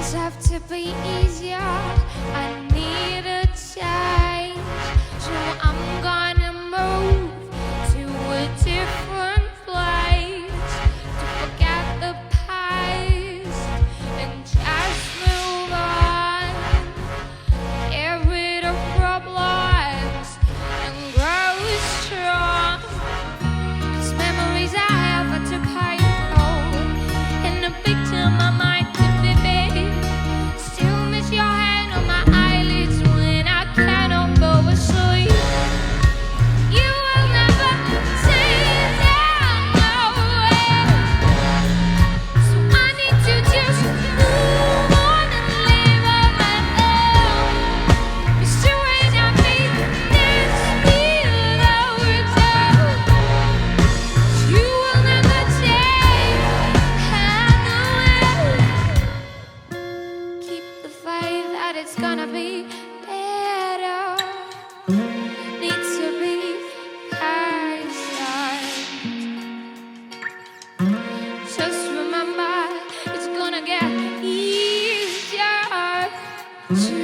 things have to be easier. I need a change, so I'm gonna move to a different place to forget the past and just move on. Get rid of problems and grow strong. 'Cause memories I have to pay for, and a picture my mind could be big. Still miss your hand on my eyelids when I cannot go asleep. You will never see that nowhere, so I need to just move on and live on my own. It's too late, I need this without doubt. You will never take away. Keep the faith that it's gonna be better. Needs to be patient. Just remember, it's gonna get easier to